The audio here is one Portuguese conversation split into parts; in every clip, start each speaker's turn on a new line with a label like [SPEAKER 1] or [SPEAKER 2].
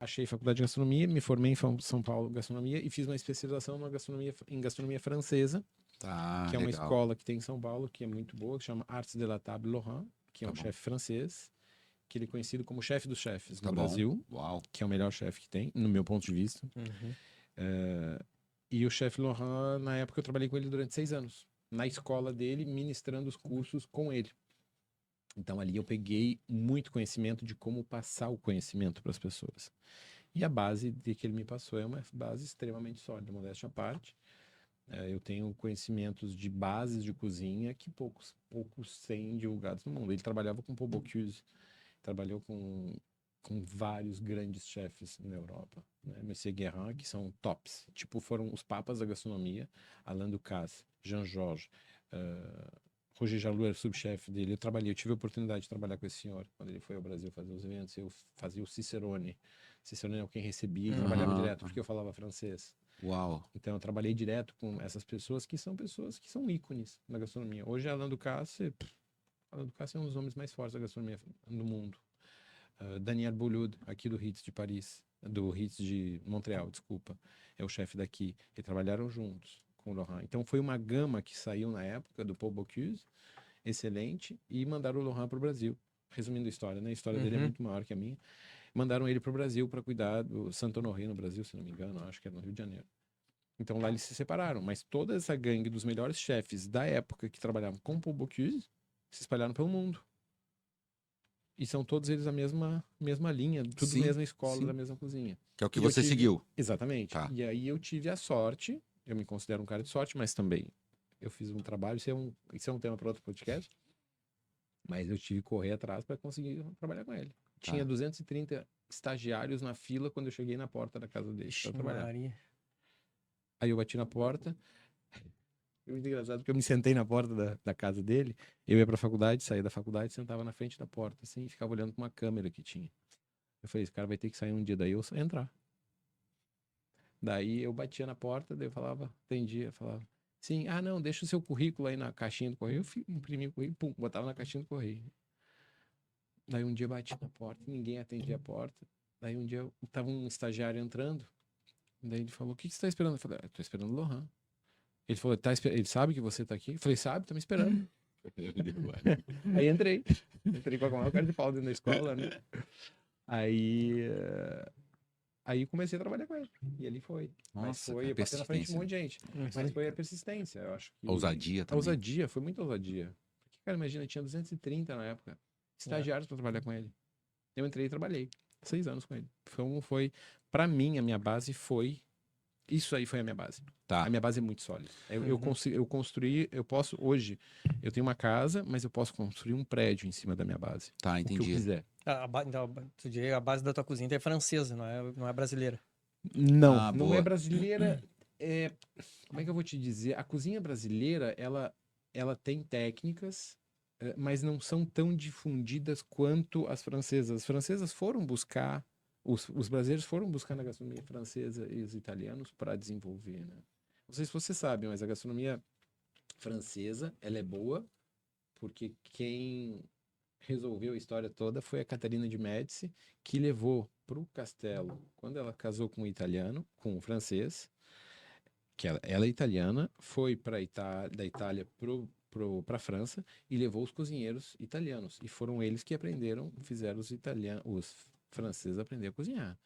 [SPEAKER 1] achei faculdade de gastronomia, me formei em São Paulo gastronomia e fiz uma especialização em gastronomia francesa,
[SPEAKER 2] Tá,
[SPEAKER 1] que é uma
[SPEAKER 2] legal.
[SPEAKER 1] escola que tem em São Paulo, que é muito boa, que chama Arts de la Table Laurent, que é
[SPEAKER 2] Tá
[SPEAKER 1] um
[SPEAKER 2] bom.
[SPEAKER 1] chefe francês, que ele é conhecido como chefe dos chefes
[SPEAKER 2] Tá
[SPEAKER 1] no
[SPEAKER 2] bom.
[SPEAKER 1] Brasil,
[SPEAKER 2] Uau.
[SPEAKER 1] que é o melhor chefe que tem, no meu ponto de vista.
[SPEAKER 3] Uhum.
[SPEAKER 1] E o chefe Laurent, na época eu trabalhei com ele durante 6 anos, na escola dele, ministrando os cursos com ele. Então ali eu peguei muito conhecimento de como passar o conhecimento para as pessoas. E a base de que ele me passou é uma base extremamente sólida, modéstia à parte. Eu tenho conhecimentos de bases de cozinha que poucos têm divulgados no mundo. Ele trabalhava com Paul Bocuse, trabalhou com vários grandes chefes na Europa, né? Monsieur Guérin, que são tops. Tipo, foram os papas da gastronomia, Alain Ducasse, Jean Georges, Roger Jalou era subchefe dele. Eu tive a oportunidade de trabalhar com esse senhor quando ele foi ao Brasil fazer os eventos. Eu fazia o Cicerone. Cicerone é quem recebia e trabalhava direto, porque eu falava francês.
[SPEAKER 2] Uau.
[SPEAKER 1] Então eu trabalhei direto com essas pessoas que são ícones na gastronomia. Hoje Alain Ducasse é um dos homens mais fortes da gastronomia no mundo. Daniel Boulud, aqui do Ritz de Paris, do Ritz de Montreal, desculpa, é o chefe daqui. E trabalharam juntos com o Laurent. Então foi uma gama que saiu na época do Paul Bocuse, excelente, e mandaram o Laurent para o Brasil. Resumindo a história, né? A história dele é muito maior que a minha. Mandaram ele para o Brasil para cuidar do Santo Honoré no Brasil, se não me engano, acho que era no Rio de Janeiro. Então lá eles se separaram, mas toda essa gangue dos melhores chefes da época que trabalhavam com Paul Bocuse se espalharam pelo mundo. E são todos eles a mesma linha, tudo
[SPEAKER 2] Sim,
[SPEAKER 1] mesma escola,
[SPEAKER 2] sim.
[SPEAKER 1] da mesma cozinha.
[SPEAKER 2] Que é o que
[SPEAKER 1] E eu
[SPEAKER 2] você seguiu.
[SPEAKER 1] Exatamente.
[SPEAKER 2] Tá.
[SPEAKER 1] E aí eu tive a sorte, eu me considero um cara de sorte, mas também eu fiz um trabalho, isso é um tema para outro podcast, mas eu tive que correr atrás para conseguir trabalhar com ele.
[SPEAKER 2] Tá.
[SPEAKER 1] Tinha 230 estagiários na fila quando eu cheguei na porta da casa dele para trabalhar.
[SPEAKER 3] Maria.
[SPEAKER 1] Aí eu bati na porta. Foi muito engraçado, porque eu me sentei na porta da casa dele, eu ia pra faculdade, saía da faculdade, sentava na frente da porta, assim, e ficava olhando pra uma câmera que tinha. Eu falei, esse cara vai ter que sair um dia, daí eu só entrar. Daí eu batia na porta, daí eu falava, atendia, falava, sim, não, deixa o seu currículo aí na caixinha do correio. Eu imprimi o currículo, pum, botava na caixinha do correio. Daí um dia eu bati na porta, ninguém atendia a porta. Daí um dia tava um estagiário entrando, daí ele falou, o que você tá esperando? Eu falei, tô esperando o Lohan. Ele falou, ele sabe que você tá aqui? Eu falei, sabe, tá me esperando. Aí entrei pra comer o cara de pau dentro da escola, né? Aí comecei a trabalhar com ele. E ele foi. Mas
[SPEAKER 2] Nossa,
[SPEAKER 1] foi,
[SPEAKER 2] cara,
[SPEAKER 1] eu passei na frente de um monte de gente. Mas
[SPEAKER 3] Sim.
[SPEAKER 1] foi a persistência, eu acho que...
[SPEAKER 2] Ousadia
[SPEAKER 1] A
[SPEAKER 2] também.
[SPEAKER 1] ousadia, foi muita ousadia. Porque, cara, imagina, tinha 230 na época. Estagiários pra trabalhar com ele. Eu entrei e trabalhei. 6 anos com ele. Pra mim, a minha base foi... Isso aí foi a minha base.
[SPEAKER 2] Tá.
[SPEAKER 1] A minha base é muito sólida. Eu construí, eu posso, hoje, eu tenho uma casa, mas eu posso construir um prédio em cima da minha base.
[SPEAKER 2] Tá,
[SPEAKER 1] O que eu
[SPEAKER 2] entendi.
[SPEAKER 1] quiser.
[SPEAKER 3] Então, tu diria a base da tua cozinha é francesa, não é brasileira.
[SPEAKER 1] Não,
[SPEAKER 2] Ah,
[SPEAKER 1] não
[SPEAKER 2] boa.
[SPEAKER 1] é brasileira. Como é que eu vou te dizer? A cozinha brasileira, ela tem técnicas, mas não são tão difundidas quanto as francesas. As francesas foram buscar, os brasileiros foram buscar na gastronomia francesa e os italianos para desenvolver, né? Não sei se você sabe, mas a gastronomia francesa, ela é boa porque quem resolveu a história toda foi a Catarina de Médici, que levou para o castelo, quando ela casou com um italiano, com um francês, que ela é italiana, foi da Itália para a França e levou os cozinheiros italianos. E foram eles que fizeram os franceses aprender a cozinhar.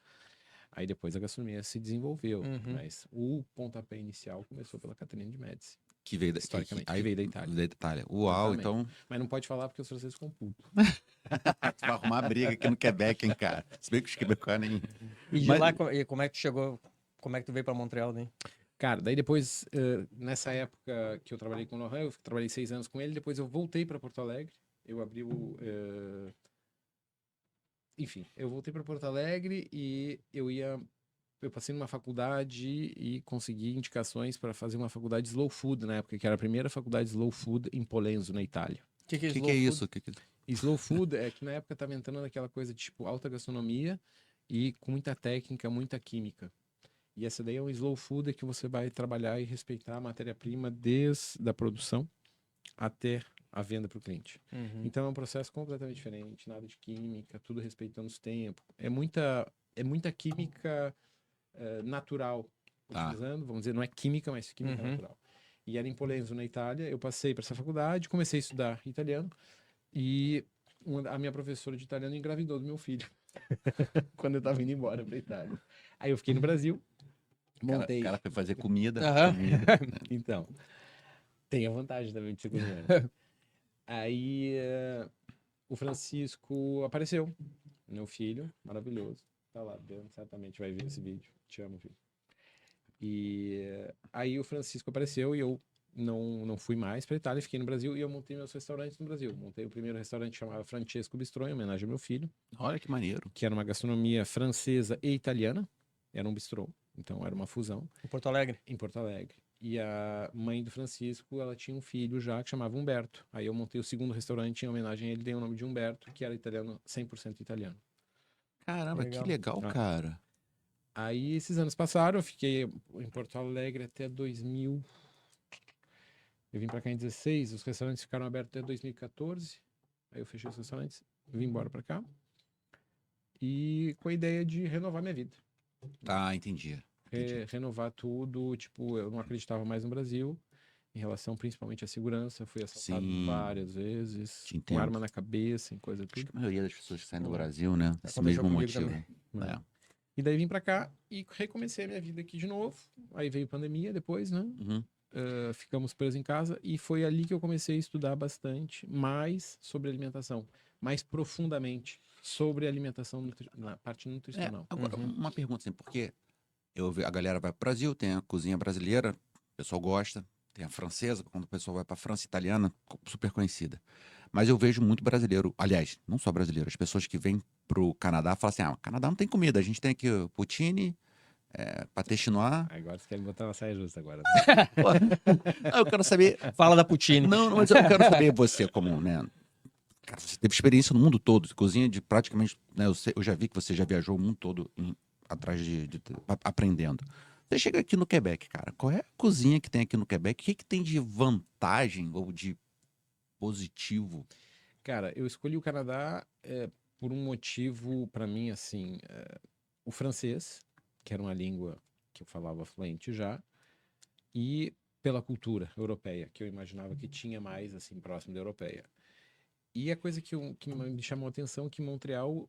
[SPEAKER 1] Aí depois a gastronomia se desenvolveu, mas o pontapé inicial começou pela Catarina de Médici.
[SPEAKER 2] Que veio
[SPEAKER 1] Historicamente,
[SPEAKER 2] aí
[SPEAKER 1] que veio da Itália.
[SPEAKER 2] Da Itália. Uau,
[SPEAKER 1] Exatamente.
[SPEAKER 2] então.
[SPEAKER 1] Mas não pode falar porque os franceses ficam putos.
[SPEAKER 2] Tu vai arrumar briga aqui no Quebec, hein, cara? Se bem que os quebecois nem.
[SPEAKER 3] E de
[SPEAKER 2] Mas-
[SPEAKER 3] lá, como é que tu chegou? Como é que tu veio pra Montreal, né?
[SPEAKER 1] Cara, daí depois, nessa época que eu trabalhei com o Lohan, eu trabalhei 6 anos com ele, depois eu voltei para Porto Alegre, eu abri o... Enfim, eu voltei para Porto Alegre e eu passei numa faculdade e consegui indicações para fazer uma faculdade de Slow Food na época, que era a primeira faculdade de Slow Food em Polenzo, na Itália.
[SPEAKER 3] O que é
[SPEAKER 2] Que
[SPEAKER 3] slow
[SPEAKER 2] é
[SPEAKER 3] food?
[SPEAKER 2] isso?
[SPEAKER 1] Slow Food é que na época estava entrando naquela coisa de tipo alta gastronomia e com muita técnica, muita química. E essa daí é um slow food que você vai trabalhar e respeitar a matéria-prima desde a produção até a venda para o cliente. Então é um processo completamente diferente, nada de química, tudo respeitando os tempos. É muita é muita química natural
[SPEAKER 2] Tá.
[SPEAKER 1] utilizando, vamos dizer, não é química, mas química
[SPEAKER 3] Uhum.
[SPEAKER 1] natural. E era em Pollenzo, na Itália. Eu passei para essa faculdade, comecei a estudar italiano e a minha professora de italiano engravidou do meu filho quando eu estava indo embora para Itália. Aí eu fiquei no Brasil,
[SPEAKER 2] O
[SPEAKER 1] montei.
[SPEAKER 2] cara foi fazer comida.
[SPEAKER 3] Aham.
[SPEAKER 2] comida.
[SPEAKER 1] Então, tem a vantagem também de ser cozinheiro. Aí o Francisco apareceu, meu filho, maravilhoso. Tá lá, Deus certamente vai ver esse vídeo. Te amo, filho. E aí o Francisco apareceu e eu não fui mais para Itália, fiquei no Brasil e eu montei meus restaurantes no Brasil. Montei o primeiro restaurante que chamava Francesco Bistrô, em homenagem ao meu filho,
[SPEAKER 2] Olha que maneiro.
[SPEAKER 1] que era uma gastronomia francesa e italiana. Era um bistrô, então era uma fusão,
[SPEAKER 3] Em Porto Alegre.
[SPEAKER 1] em Porto Alegre. E a mãe do Francisco, ela tinha um filho já que chamava Humberto. Aí eu montei o segundo restaurante em homenagem a ele, dei o nome de Humberto, que era italiano, 100% italiano.
[SPEAKER 2] Caramba, que
[SPEAKER 3] Legal.
[SPEAKER 2] legal,
[SPEAKER 1] Ah.
[SPEAKER 2] cara.
[SPEAKER 1] Aí esses anos passaram, eu fiquei em Porto Alegre até 2000. Eu vim pra cá em 16, os restaurantes ficaram abertos até 2014. Aí eu fechei os restaurantes, vim embora pra cá. E com a ideia de renovar minha vida.
[SPEAKER 2] Tá, entendi. Entendi.
[SPEAKER 1] Renovar tudo, tipo, eu não acreditava mais no Brasil, em relação principalmente à segurança. Fui assaltado
[SPEAKER 2] Sim.
[SPEAKER 1] várias vezes,
[SPEAKER 2] Te
[SPEAKER 1] com
[SPEAKER 2] entendo.
[SPEAKER 1] arma na cabeça, em coisa
[SPEAKER 2] Acho
[SPEAKER 1] tudo.
[SPEAKER 2] que a maioria das pessoas que saem do
[SPEAKER 1] É.
[SPEAKER 2] Brasil, né? Esse
[SPEAKER 3] Aconteceu
[SPEAKER 2] mesmo
[SPEAKER 3] comigo
[SPEAKER 2] motivo.
[SPEAKER 3] também.
[SPEAKER 2] É.
[SPEAKER 1] E daí vim pra cá e recomecei a minha vida aqui de novo. Aí veio pandemia depois, né?
[SPEAKER 2] Uhum.
[SPEAKER 1] Ficamos presos em casa e foi ali que eu comecei a estudar bastante mais sobre alimentação, mais profundamente sobre alimentação na parte
[SPEAKER 2] É,
[SPEAKER 1] nutricional.
[SPEAKER 2] agora,
[SPEAKER 3] Uhum.
[SPEAKER 2] uma pergunta assim, porque a galera vai pro Brasil, tem a cozinha brasileira, o pessoal gosta, tem a francesa, quando o pessoal vai pra França, italiana, super conhecida. Mas eu vejo muito brasileiro, aliás, não só brasileiro, as pessoas que vêm pro Canadá falam assim: ah, o Canadá não tem comida, a gente tem aqui o poutine, pâté chinois.
[SPEAKER 1] Agora você quer me botar na saia justa agora.
[SPEAKER 2] Pô, eu quero saber.
[SPEAKER 3] Fala da Poutine.
[SPEAKER 2] Não, mas eu quero saber você, como, né? Cara, você teve experiência no mundo todo, cozinha de praticamente, né? Eu já vi que você já viajou o mundo todo atrás aprendendo. Você chega aqui no Quebec, cara. Qual é a cozinha que tem aqui no Quebec? O que que tem de vantagem ou de positivo?
[SPEAKER 1] Cara, eu escolhi o Canadá por um motivo, para mim, assim, o francês, que era uma língua que eu falava fluente já, e pela cultura europeia, que eu imaginava que tinha mais, assim, próximo da europeia. E a coisa que me chamou a atenção é que Montreal,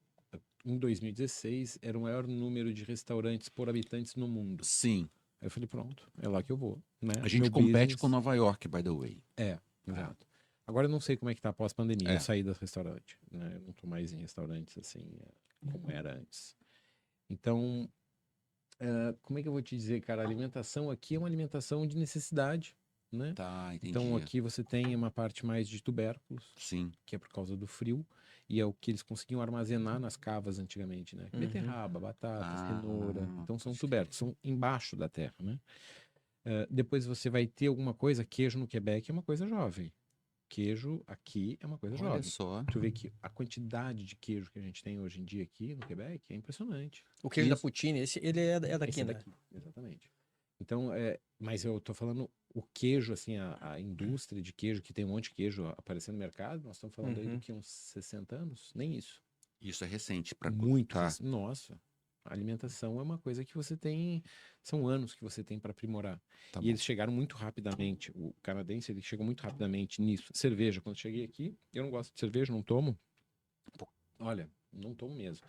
[SPEAKER 1] em 2016, era o maior número de restaurantes por habitantes no mundo.
[SPEAKER 2] Sim,
[SPEAKER 1] Aí eu falei, pronto, é lá que eu vou, né?
[SPEAKER 2] a gente
[SPEAKER 1] Meu
[SPEAKER 2] compete
[SPEAKER 1] business-
[SPEAKER 2] com Nova York, by the way.
[SPEAKER 1] Exato. Agora eu não sei como é que tá pós-pandemia.
[SPEAKER 2] É.
[SPEAKER 1] Eu saí do restaurante, né? Eu não tô mais em restaurantes assim, como era antes. Então, como é que eu vou te dizer, cara? A alimentação aqui é uma alimentação de necessidade, né?
[SPEAKER 2] Tá, entendi.
[SPEAKER 1] Então aqui você tem uma parte mais de tubérculos,
[SPEAKER 2] Sim.
[SPEAKER 1] que é por causa do frio, e é o que eles conseguiam armazenar nas cavas antigamente, né?
[SPEAKER 3] Uhum.
[SPEAKER 1] Beterraba, batata, cenoura. Então são
[SPEAKER 2] pode
[SPEAKER 1] tubérculos, são embaixo da terra, né? Depois você vai ter alguma coisa, queijo no Quebec é uma coisa jovem. Queijo aqui é uma coisa
[SPEAKER 2] Olha
[SPEAKER 1] jovem.
[SPEAKER 2] só.
[SPEAKER 1] Tu vê que a quantidade de queijo que a gente tem hoje em dia aqui no Quebec é impressionante.
[SPEAKER 3] O queijo da
[SPEAKER 1] Isso.
[SPEAKER 3] Poutine, ele é daqui,
[SPEAKER 1] Esse é
[SPEAKER 3] né?
[SPEAKER 1] daqui, exatamente. Então, mas eu tô falando o queijo, assim, a indústria de queijo, que tem um monte de queijo aparecendo no mercado, nós estamos falando aí
[SPEAKER 3] Uhum.
[SPEAKER 1] do que uns 60 anos? Nem isso.
[SPEAKER 2] Isso é recente para
[SPEAKER 1] Muito.
[SPEAKER 2] tá.
[SPEAKER 1] Nossa, a alimentação é uma coisa que você tem, são anos que você tem para aprimorar.
[SPEAKER 2] Tá
[SPEAKER 1] E
[SPEAKER 2] bom.
[SPEAKER 1] eles chegaram muito rapidamente, o canadense ele chegou muito rapidamente nisso. Cerveja, quando eu cheguei aqui, eu não gosto de cerveja, não tomo. Olha, não tomo mesmo.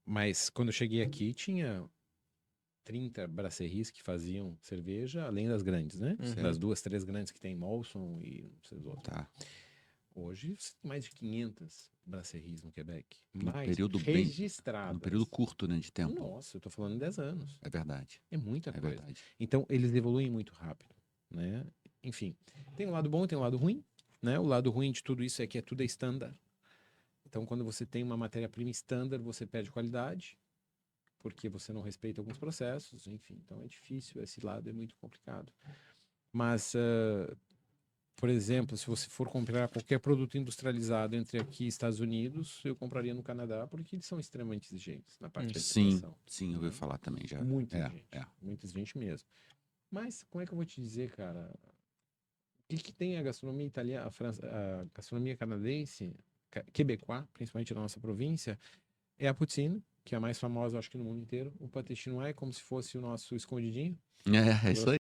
[SPEAKER 1] Mas quando eu cheguei aqui, tinha 30 brasseries que faziam cerveja, além das grandes, né?
[SPEAKER 3] Uhum.
[SPEAKER 1] Das 2, 3 grandes que tem Molson e não sei os outros.
[SPEAKER 2] Tá.
[SPEAKER 1] Hoje, você tem mais de 500 brasseries no Quebec.
[SPEAKER 2] Num
[SPEAKER 1] Mais
[SPEAKER 2] período
[SPEAKER 1] registradas.
[SPEAKER 2] Num período curto, né, de tempo.
[SPEAKER 1] Nossa, eu tô falando 10 anos.
[SPEAKER 2] É verdade.
[SPEAKER 1] É muita
[SPEAKER 2] É
[SPEAKER 1] coisa.
[SPEAKER 2] verdade.
[SPEAKER 1] Então, eles evoluem muito rápido, né? Enfim, tem um lado bom e tem um lado ruim, né? O lado ruim de tudo isso é que tudo é standard. Então, quando você tem uma matéria-prima standard, você perde qualidade, porque você não respeita alguns processos, enfim. Então, é difícil, esse lado é muito complicado. Mas, por exemplo, se você for comprar qualquer produto industrializado entre aqui e Estados Unidos, eu compraria no Canadá, porque eles são extremamente exigentes na parte de
[SPEAKER 2] Sim,
[SPEAKER 1] alimentação.
[SPEAKER 2] sim, eu ouvi falar também já.
[SPEAKER 1] Muito
[SPEAKER 2] É,
[SPEAKER 1] exigente.
[SPEAKER 2] é.
[SPEAKER 1] Muito exigente mesmo. Mas como é que eu vou te dizer, cara? O que tem a gastronomia italiana, a gastronomia canadense, quebecois, principalmente na nossa província, é a poutine, que é a mais famosa, acho que no mundo inteiro. O pâté chinois é como se fosse o nosso escondidinho.
[SPEAKER 2] É isso aí.